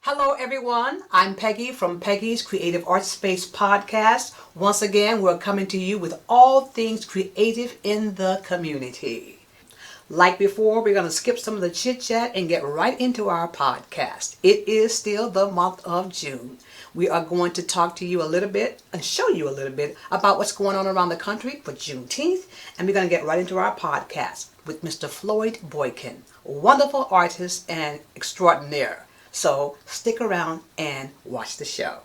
Hello, everyone. I'm Peggy from Peggy's Creative Art Space Podcast. Once again, we're coming to you with all things creative in the community. Like before, we're going to skip some of the chit chat and get right into our podcast. It is still the month of June. We are going to talk to you a little bit and show you a little bit about what's going on around the country for Juneteenth. And we're going to get right into our podcast with Mr. Floyd Boykin, a wonderful artist and extraordinaire. So stick around and watch the show.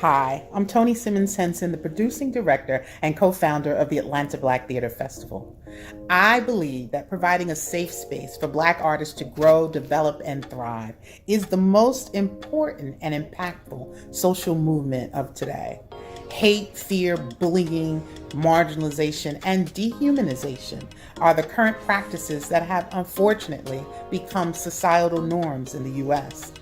Hi, I'm Toni Simmons Henson, the producing director and co-founder of the Atlanta Black Theater Festival. I believe that providing a safe space for Black artists to grow, develop, and thrive is the most important and impactful social movement of today. Hate, fear, bullying, marginalization, and dehumanization are the current practices that have unfortunately become societal norms in the U.S.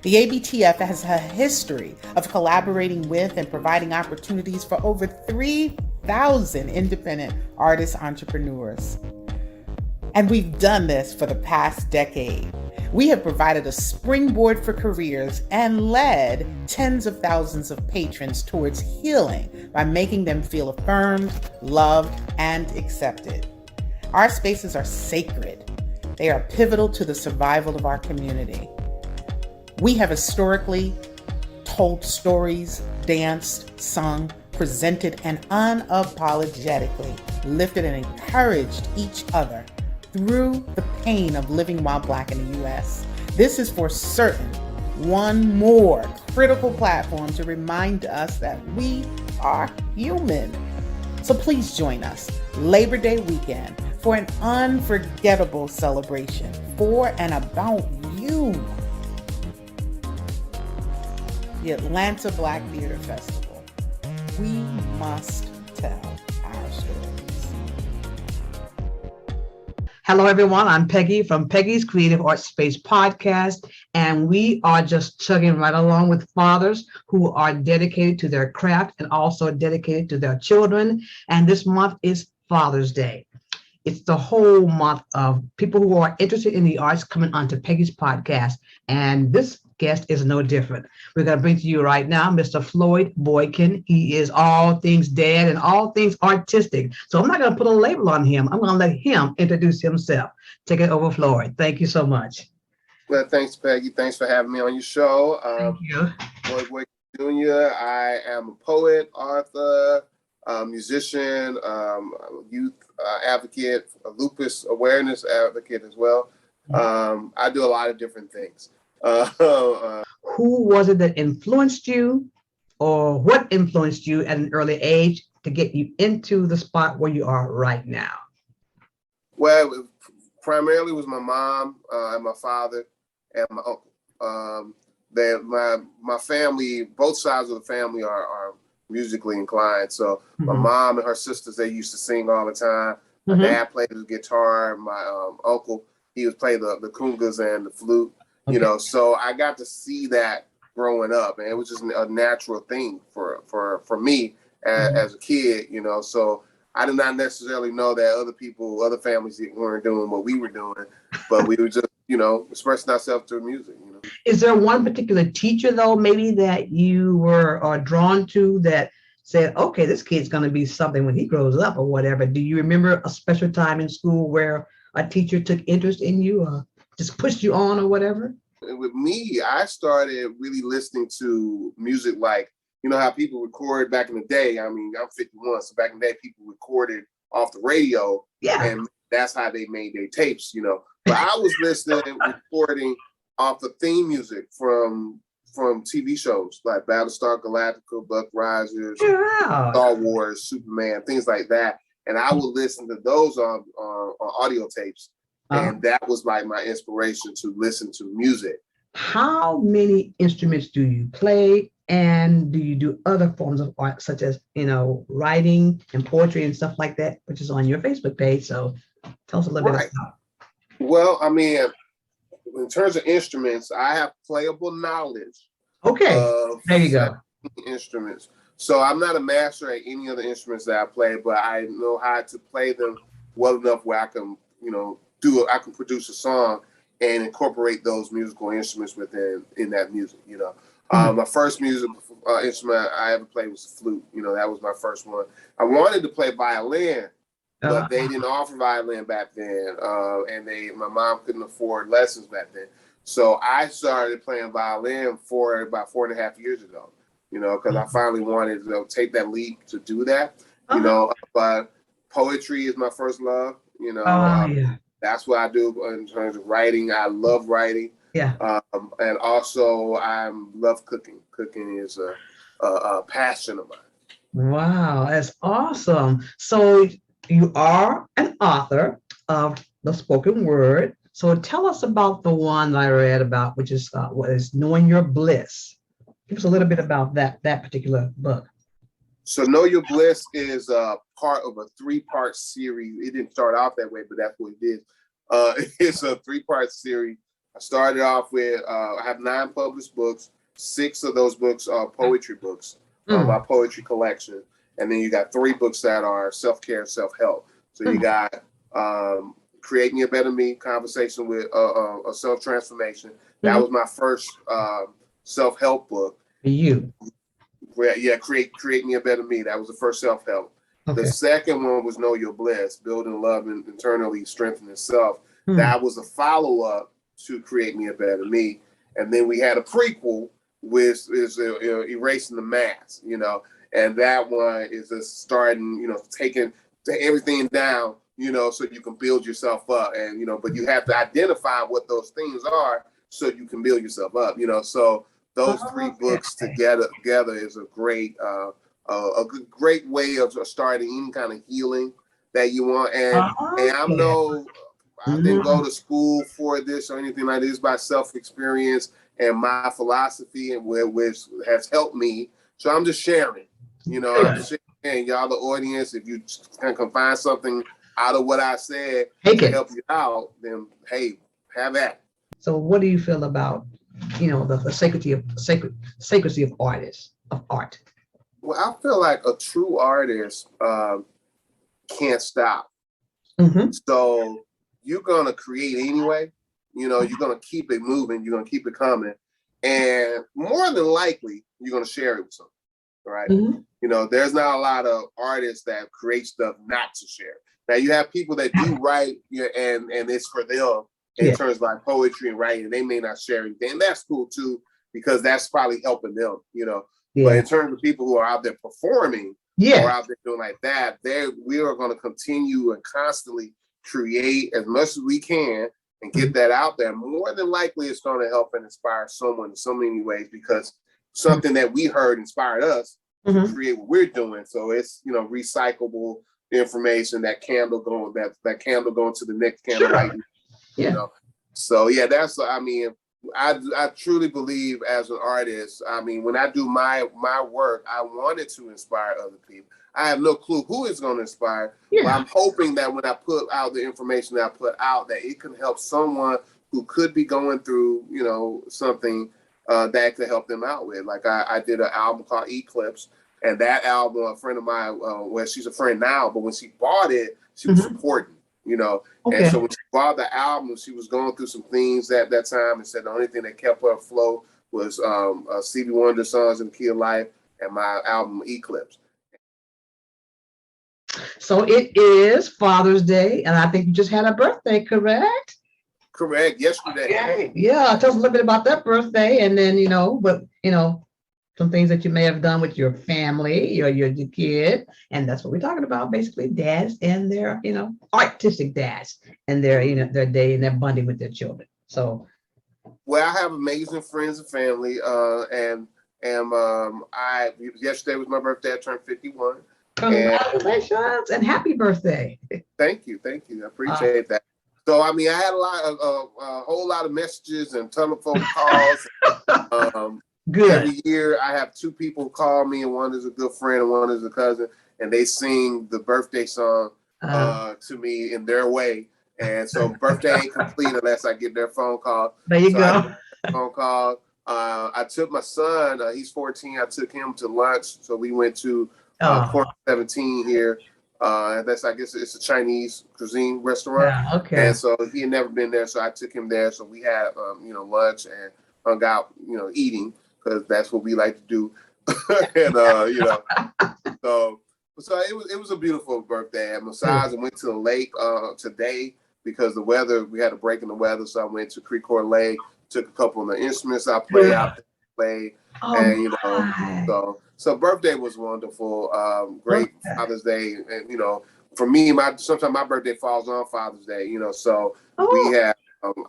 The ABTF has a history of collaborating with and providing opportunities for over 3,000 independent artist entrepreneurs. And we've done this for the past decade. We have provided a springboard for careers and led tens of thousands of patrons towards healing by making them feel affirmed, loved, and accepted. Our spaces are sacred. They are pivotal to the survival of our community. We have historically told stories, danced, sung, presented, and unapologetically lifted and encouraged each other through the pain of living while Black in the U.S. This is for certain one more critical platform to remind us that we are human. So please join us Labor Day weekend for an unforgettable celebration for and about you. The Atlanta Black Theater Festival. We must tell our stories. Hello, everyone. I'm Peggy from Peggy's Creative Art Space Podcast, and we are just chugging right along with fathers who are dedicated to their craft and also dedicated to their children. And this month is Father's Day. It's the whole month of people who are interested in the arts coming onto Peggy's podcast, and this guest is no different. We're going to bring to you right now Mr. Floyd Boykin. He is all things dad and all things artistic. So I'm not going to put a label on him. I'm going to let him introduce himself. Take it over, Floyd. Thank you so much. Well, thanks, Peggy. Thanks for having me on your show. Thank you. Floyd Boykin Jr. I am a poet, author, musician, youth advocate, a Lupus Awareness advocate as well. I do a lot of different things. Who was it that influenced you, or what influenced you at an early age to get you into the spot where you are right now? Well, it primarily was my mom and my father and my uncle. My family, both sides of the family are musically inclined. So my mom and her sisters, they used to sing all the time. My dad played the guitar. My uncle, he would play the congas and the flute. You know, so I got to see that growing up, and it was just a natural thing for me as a kid, you know. So I did not necessarily know that other families weren't doing what we were doing, but we were just, you know, expressing ourselves through music, you know. Is there one particular teacher, though, maybe that you were drawn to that said, okay, this kid's going to be something when he grows up or whatever? Do you remember a special time in school where a teacher took interest in you or just pushed you on or whatever? And with me, I started really listening to music like, you know how people record back in the day. I mean, I'm 51, so back in the day, people recorded off the radio, Yeah. and that's how they made their tapes, you know. But I was listening and recording off the theme music from TV shows like Battlestar Galactica, Buck Rogers, Yeah. Star Wars, Superman, things like that. And I would listen to those on audio tapes. And that was like my inspiration to listen to music. How many instruments do you play? And do you do other forms of art, such as, writing and poetry and stuff like that, which is on your Facebook page? So tell us a little bit about. Well, I mean, in terms of instruments, I have playable knowledge. Okay, there you go. Instruments. So I'm not a master at any of the instruments that I play, but I know how to play them well enough where I can, I can produce a song and incorporate those musical instruments in that music. My first music instrument I ever played was the flute. That was my first one. I wanted to play violin, but they didn't offer violin back then, and my mom couldn't afford lessons back then. So I started playing violin about 4.5 years ago. Because I finally wanted to take that leap to do that. But poetry is my first love. That's what I do in terms of writing. I love writing. Yeah. And also I love cooking. Cooking is a passion of mine. Wow, that's awesome. So you are an author of the spoken word. So tell us about the one that I read about, which is what is Knowing Your Bliss. Give us a little bit about that particular book. So Know Your Bliss is part of a 3-part series. It didn't start off that way, but that's what it is. It's a 3-part series. I started off with, I have 9 published books. 6 of those books are poetry books, my poetry collection. And then you got 3 books that are self-care and self-help. So you got Create Me a Better Me, Conversation with a Self-Transformation. That was my first self-help book. You. Yeah, create Me a Better Me. That was the first self-help. Okay. The second one was Know Your Bliss, Building Love and Internally Strengthening Self. That was a follow-up to Create Me a Better Me. And then we had a prequel, which is Erasing the Mask, and that one is just starting, taking everything down, so you can build yourself up. And, but you have to identify what those things are so you can build yourself up, so those 3 books together is a great great way of starting any kind of healing that you want. And I didn't go to school for this or anything like this, by self-experience and my philosophy, and which has helped me. So I'm just sharing, I'm just sharing, y'all, the audience. If you can find something out of what I said to help you out, then hey, have that. So what do you feel about, the sacredity of art? Well, I feel like a true artist can't stop. So you're going to create anyway. You're going to keep it moving. You're going to keep it coming. And more than likely, you're going to share it with someone, right? There's not a lot of artists that create stuff not to share. Now, you have people that do write, and it's for them in terms of like poetry and writing. They may not share anything. And that's cool, too, because that's probably helping them, But in terms of people who are out there performing or out there doing like that, we are going to continue and constantly create as much as we can and get that out there. More than likely, it's going to help and inspire someone in so many ways, because something that we heard inspired us to create what we're doing. So it's, recyclable information, that candle going to the next candle light. So that's, I truly believe as an artist, when I do my work, I wanted to inspire other people. I have no clue who it's going to inspire, but I'm hoping that when I put out the information that I put out, that it can help someone who could be going through, something that could help them out with. Like I did an album called Eclipse, and that album, a friend of mine, well, she's a friend now, but when she bought it, she was supporting. And so when she bought the album, she was going through some things at that time, and said the only thing that kept her afloat was Stevie Wonder Songs in the Key of Life and my album Eclipse. So it is Father's Day, and I think you just had a birthday, correct? Correct. Yesterday. Okay. Yeah, tell us a little bit about that birthday, and then some things that you may have done with your family, your kid, and that's what we're talking about, basically, dads and their artistic dads and their day and their bonding with their children. So, well, I have amazing friends and family, I yesterday was my birthday. I turned 51. congratulations and happy birthday! Thank you. I appreciate that. So, I mean, I had a whole lot of messages and ton of phone calls. Good. Every year, I have two people call me, and one is a good friend, and one is a cousin, and they sing the birthday song to me in their way. And so, birthday ain't complete unless I get their phone call. There you go. Phone call. I took my son. He's 14. I took him to lunch. So we went to Corner 17 here. I guess it's a Chinese cuisine restaurant. Yeah, okay. And so he had never been there, so I took him there. So we had lunch and hung out, eating, because that's what we like to do. And so it was a beautiful birthday. And besides, I went to the lake today because the weather, we had a break in the weather. So I went to Creek Court Lake, took a couple of the instruments I played out there, played, and so birthday was wonderful. Great Father's Day, and for me, sometimes my birthday falls on Father's Day. So we have.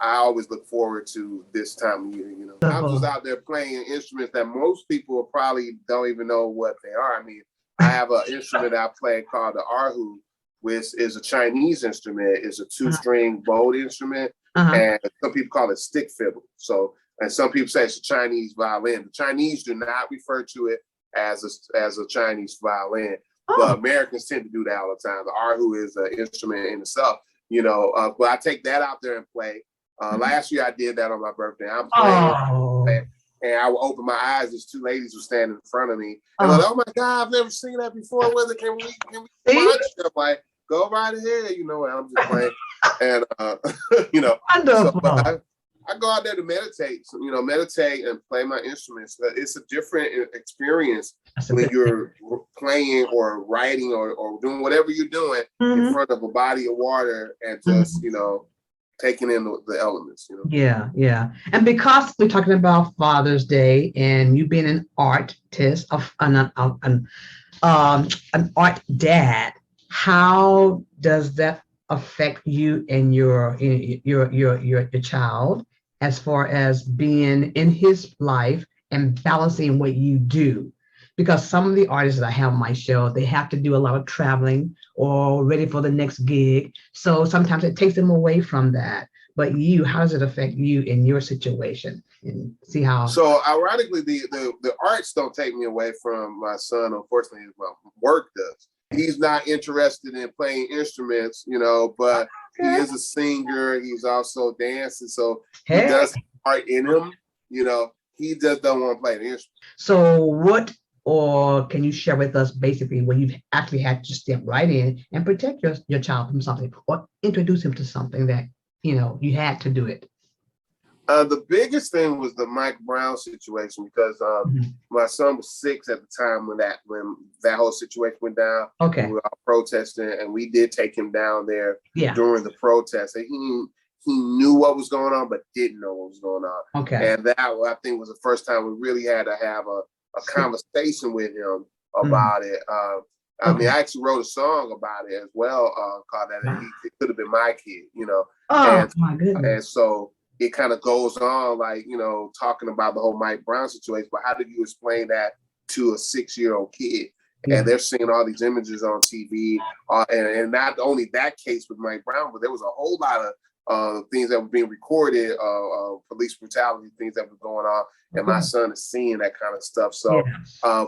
I always look forward to this time of year. I was just out there playing instruments that most people probably don't even know what they are. I mean, I have an instrument I play called the erhu, which is a Chinese instrument. It's a 2-string bowed instrument, and some people call it stick fiddle. So, and some people say it's a Chinese violin. The Chinese do not refer to it as a Chinese violin, but Americans tend to do that all the time. The erhu is an instrument in itself. But I take that out there and play. Last year I did that on my birthday. I'm playing, and I would open my eyes. These two ladies were standing in front of me. And like, oh my God, I've never seen that before. Whether can we watch? I'm like, go right ahead. I'm just playing, and Wonderful. So, I go out there to meditate. Meditate and play my instruments. It's a different experience when you're playing or writing or doing whatever you're doing in front of a body of water and just taking in the elements. Yeah. And because we're talking about Father's Day and you being an artist, an art dad, how does that affect you and your child as far as being in his life and balancing what you do? Because some of the artists that I have on my show, they have to do a lot of traveling or ready for the next gig. So sometimes it takes them away from that. But how does it affect you in your situation? And see how. So ironically, the arts don't take me away from my son. Unfortunately, my work does. He's not interested in playing instruments, but he is a singer. He's also dancing. So he does have art in him, he just don't want to play the instrument. So or can you share with us basically when you've actually had to step right in and protect your child from something or introduce him to something that, you had to do it? The biggest thing was the Mike Brown situation because my son was 6 at the time when that whole situation went down. Okay. We were all protesting, and we did take him down there during the protest. And he knew what was going on, but didn't know what was going on. Okay. And that, I think, was the first time we really had to have a conversation with him about it. I mean, I actually wrote a song about it as well, called that. He could have been my kid, My goodness. And so it kind of goes on, like, talking about the whole Mike Brown situation. But how do you explain that to a 6-year-old kid? Yeah. And they're seeing all these images on TV, and not only that case with Mike Brown, but there was a whole lot of things that were being recorded, police brutality, things that were going on, and my son is seeing that kind of stuff. So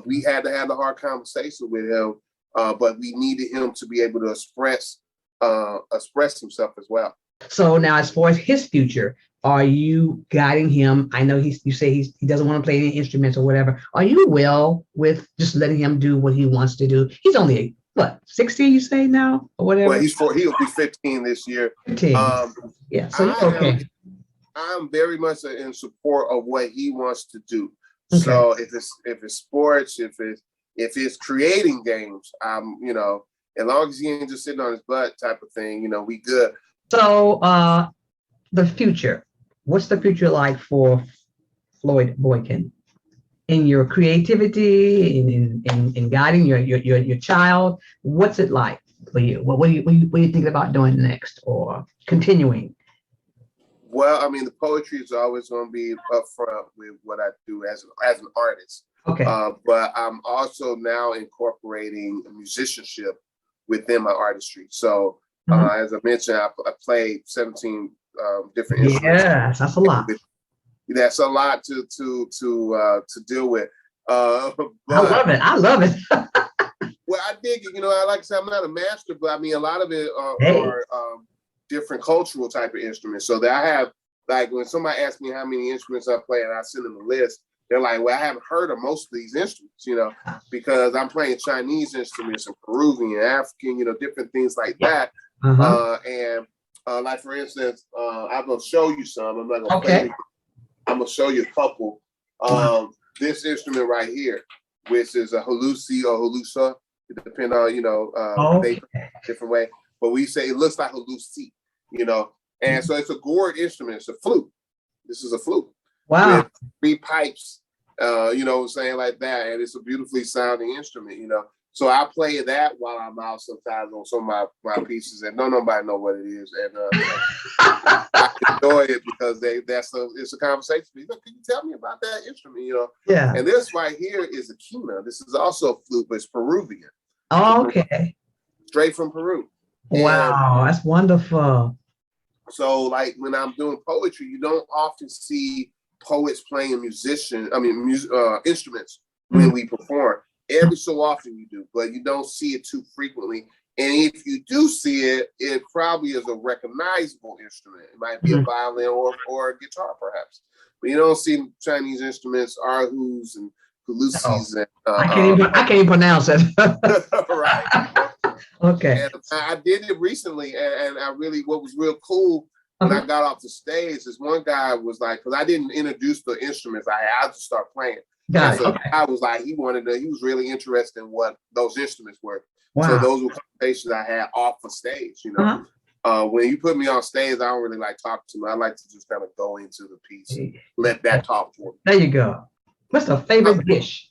we had to have a hard conversation with him, but we needed him to be able to express himself as well. So now, as far as his future, are you guiding him? I know you say he doesn't want to play any instruments or whatever. Are you well with just letting him do what he wants to do? He's only 60, you say now, or whatever? Well, he'll be 15 this year. 15. So okay. I'm very much in support of what he wants to do. Okay. So if it's sports, if it's creating games, as long as he ain't just sitting on his butt type of thing, you know, we good. So the future, what's the future like for Floyd Boykin in your creativity, in guiding your child? What's it like for you? What do you think about doing next or continuing? Well, I mean, the poetry is always going to be upfront with what I do as an artist. Okay. But I'm also now incorporating musicianship within my artistry. So as I mentioned, I played 17 different instruments. Yes, that's a lot. That's a lot to deal with. But, I love it. Well, I dig it. You know, like I said, I'm not a master, but I mean, a lot of it are different cultural type of instruments. So that I have, like, when somebody asks me how many instruments I play and I send them a list, they're like, well, I haven't heard of most of these instruments, you know, because I'm playing Chinese instruments and Peruvian, African, you know, different things like that. And like, for instance, I'm going to show you some. I'm not going to play. I'm going to show you a couple. This instrument right here, which is a halusi or halusa, it depends on, you know, different way. But we say it looks like a halusi, you know. And so it's a gourd instrument. It's a flute. This is a flute. Wow. With 3 pipes, you know what I'm saying, like that. And it's a beautifully sounding instrument, you know. So I play that while I'm out sometimes on some of my pieces, and nobody know what it is. And I enjoy it because it's a conversation. Look, can you tell me about that instrument, you know? Yeah. And this right here is a quena. This is also a flute, but it's Peruvian. Oh, okay. Straight from Peru. Wow, that's wonderful. So, like, when I'm doing poetry, you don't often see poets playing instruments when we perform. Every so often you do, but you don't see it too frequently. And if you do see it, it probably is a recognizable instrument. It might be a violin or a guitar, perhaps. But you don't see Chinese instruments, erhus and halusis. And, I can't even pronounce it. Right. Okay. And I did it recently, and what was real cool when I got off the stage is one guy was like, because I didn't introduce the instruments, I just started playing. I was like, he was really interested in what those instruments were. Wow. So those were conversations I had off the stage, you know. When you put me on stage, I don't really like talking to me. I like to just kind of go into the piece, let that talk for me. There you go. What's the favorite dish?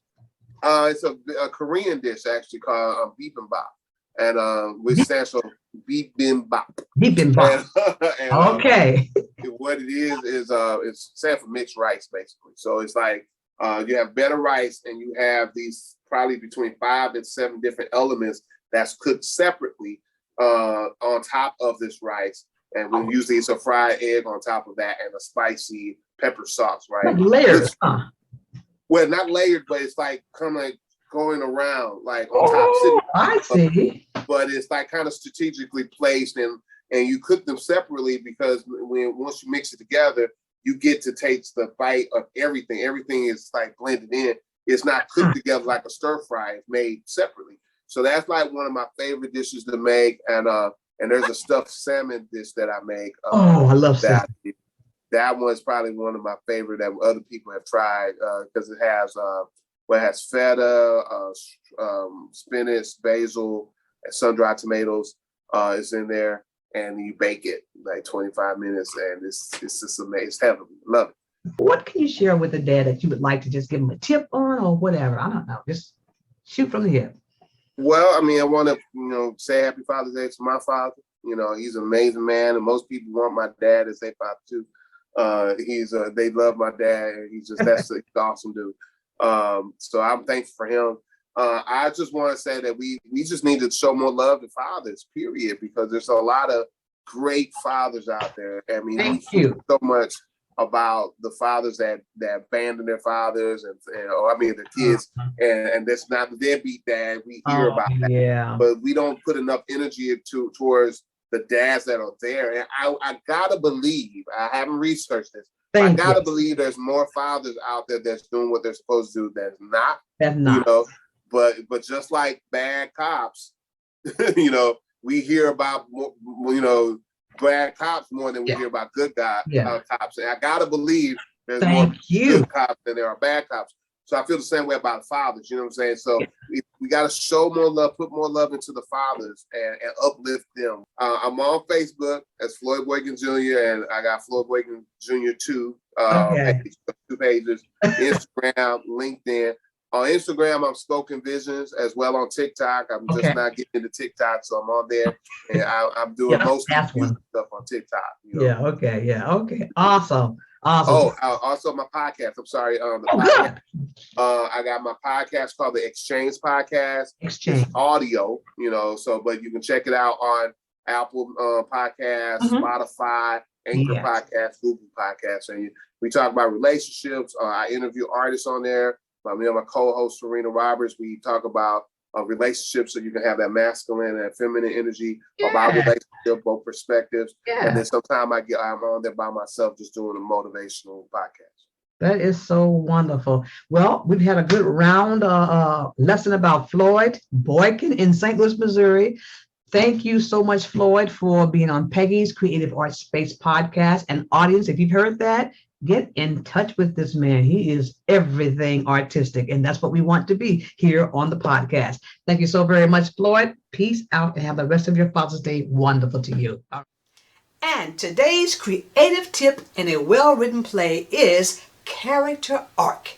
It's a Korean dish actually called bibimbap. And which stands for bibimbap. Bibimbap. And, okay. What it is it's stands for mixed rice, basically. So it's like you have better rice, and you have these probably between 5 and 7 different elements that's cooked separately on top of this rice. And usually it's a fried egg on top of that and a spicy pepper sauce, right? Like layered, Well, not layered, but it's like kind of like going around, like on top. I see. But it's like kind of strategically placed, and you cook them separately because once you mix it together, you get to taste the bite of everything. Everything is like blended in. It's not cooked together like a stir fry. It's made separately. So that's like one of my favorite dishes to make. And there's a stuffed salmon dish that I make. I love that. That one's probably one of my favorite that other people have tried because it has feta, spinach, basil, and sun-dried tomatoes is in there. And you bake it like 25 minutes, and it's just amazing. It's heavenly. Love it. What can you share with the dad that you would like to just give him a tip on, or whatever? I don't know. Just shoot from the hip. Well, I mean, I want to, say Happy Father's Day to my father. You know, he's an amazing man, and most people want my dad as their father too. They love my dad, and that's an awesome dude. So I'm thankful for him. I just want to say that we just need to show more love to fathers, period, because there's a lot of great fathers out there. I mean, we hear so much about the fathers that abandon their fathers and their kids, and that's not the deadbeat dad. We hear about that, but we don't put enough energy towards the dads that are there. And I gotta believe, I haven't researched this, I gotta believe there's more fathers out there that's doing what they're supposed to do that's not. That's not. You know, but just like bad cops, we hear about bad cops more than we hear about good cops. And I gotta believe there's more good cops than there are bad cops. So I feel the same way about fathers, you know what I'm saying? So we got to show more love, put more love into the fathers and uplift them. I'm on Facebook as Floyd Boykin Jr. and I got Floyd Boykin Jr. 2 two pages, Instagram, LinkedIn. On Instagram, I'm SpokenVizions as well on TikTok. I'm just not getting into TikTok, so I'm on there. And I'm doing most of the stuff on TikTok. You know? Okay. Awesome. Oh, also my podcast. I'm sorry. Podcast. I got my podcast called the Exchange Podcast. It's audio, you know, but you can check it out on Apple Podcasts, Spotify, Anchor Podcasts, Google Podcasts. And we talk about relationships. I interview artists on there. Me and my co-host, Serena Roberts, we talk about relationships so you can have that masculine and feminine energy about relationship, both perspectives. And then sometimes I'm on there by myself just doing a motivational podcast. That is so wonderful. Well, we've had a good round lesson about Floyd Boykin in St. Louis, Missouri. Thank you so much, Floyd, for being on Peggy's Creative Art Space podcast. And audience, if you've heard that, get in touch with this man. He is everything artistic, and that's what we want to be here on the podcast. Thank you so very much, Floyd. Peace out and have the rest of your Father's Day wonderful to you. And today's creative tip in a well-written play is character arc.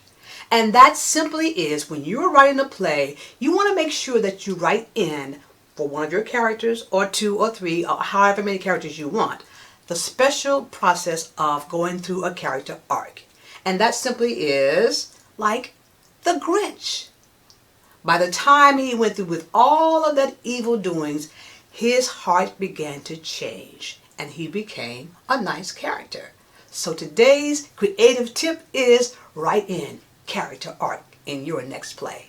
And that simply is when you're writing a play, you want to make sure that you write in for one of your characters or two or three or however many characters you want, the special process of going through a character arc. And that simply is like the Grinch. By the time he went through with all of that evil doings, his heart began to change and he became a nice character. So today's creative tip is write in character arc in your next play.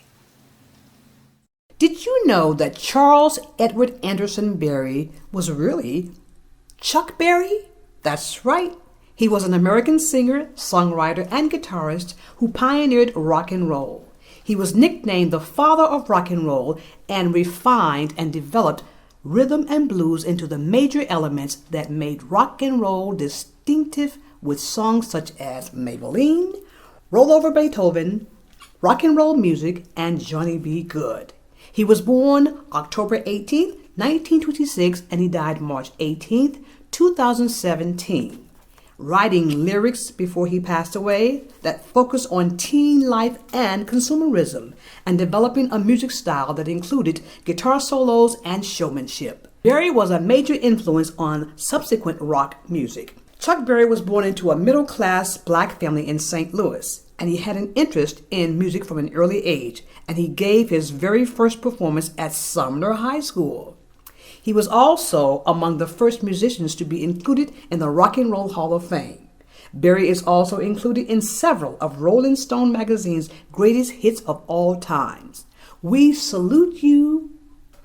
Did you know that Charles Edward Anderson Berry was really Chuck Berry? That's right. He was an American singer, songwriter, and guitarist who pioneered rock and roll. He was nicknamed the father of rock and roll and refined and developed rhythm and blues into the major elements that made rock and roll distinctive with songs such as Maybelline, Roll Over Beethoven, Rock and Roll Music, and Johnny B. Good. He was born October 18th, 1926, and he died March 18th, 2017. Writing lyrics before he passed away that focused on teen life and consumerism, and developing a music style that included guitar solos and showmanship. Berry was a major influence on subsequent rock music. Chuck Berry was born into a middle-class black family in St. Louis, and he had an interest in music from an early age, and he gave his very first performance at Sumner High School. He was also among the first musicians to be included in the Rock and Roll Hall of Fame. Berry is also included in several of Rolling Stone magazine's greatest hits of all times. We salute you,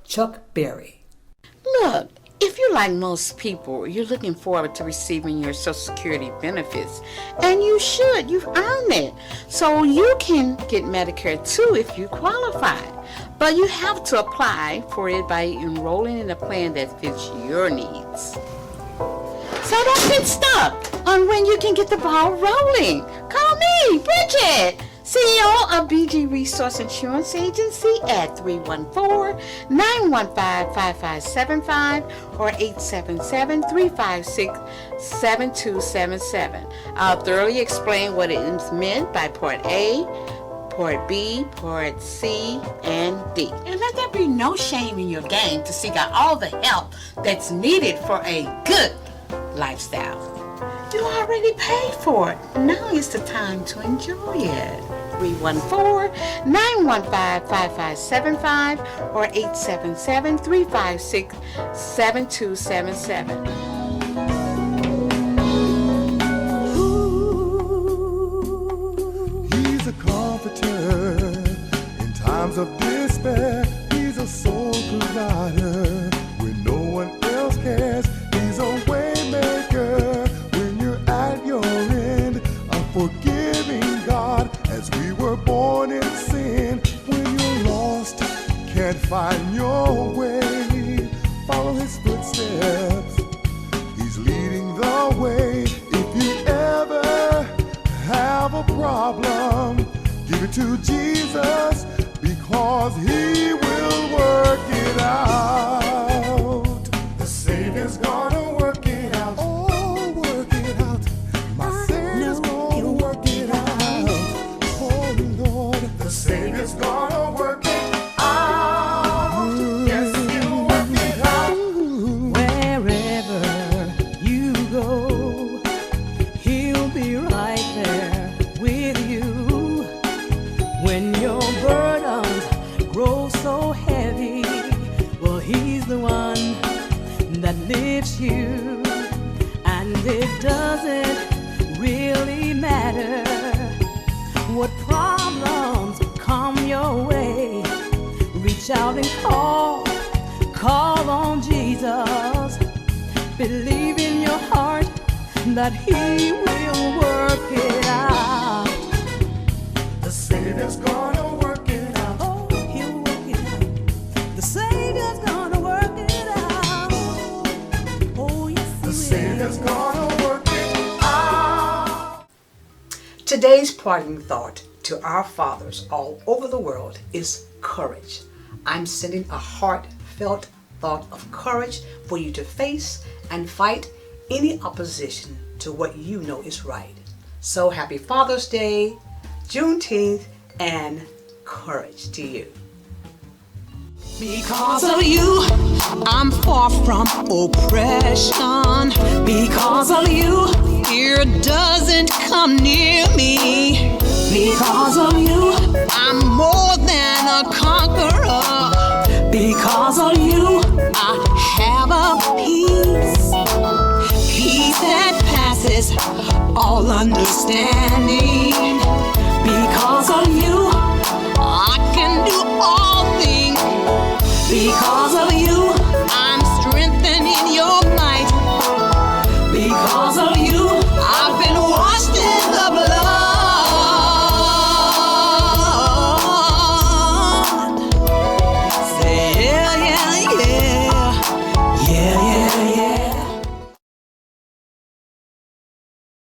Chuck Berry. Look, if you're like most people, you're looking forward to receiving your Social Security benefits. And you should. You've earned it. So you can get Medicare too if you qualify. But you have to apply for it by enrolling in a plan that fits your needs. So don't get stuck on when you can get the ball rolling. Call me, Bridget, CEO of BG Resource Insurance Agency at 314-915-5575 or 877-356-7277. I'll thoroughly explain what is meant by Part A, Part B, Part C, and D. And let there be no shame in your game to seek out all the help that's needed for a good lifestyle. You already paid for it. Now is the time to enjoy it. 314-915-5575 or 877-356-7277. Of despair, he's a soul provider when no one else cares. He's a way maker when you're at your end, a forgiving God as we were born in sin. When you're lost, can't find your way, follow his footsteps to Jesus, because he will work it out. The Savior's gonna work it out. Oh, work it out. My Savior's gonna work it out. Oh, Lord. The Savior's gonna work it out. Yes, he'll work it out. Wherever you go, he'll be right there with you. When your burdens grow so heavy, well, he's the one that lifts you. And it doesn't really matter what problems come your way. Reach out and call on Jesus. Believe in your heart that he will work it out. The Savior's gonna work it out. Oh, he'll work it out. The Savior's gonna work it out. Oh, yes, he The will. Savior's gonna work it out. Today's parting thought to our fathers all over the world is courage. I'm sending a heartfelt thought of courage for you to face and fight any opposition to what you know is right. So happy Father's Day, Juneteenth, and courage to you. Because of you, I'm far from oppression. Because of you, fear doesn't come near me. Because of you, I'm more than a conqueror. Because of you, I have a peace. Peace that passes all understanding. Because of you, I can do all things. Because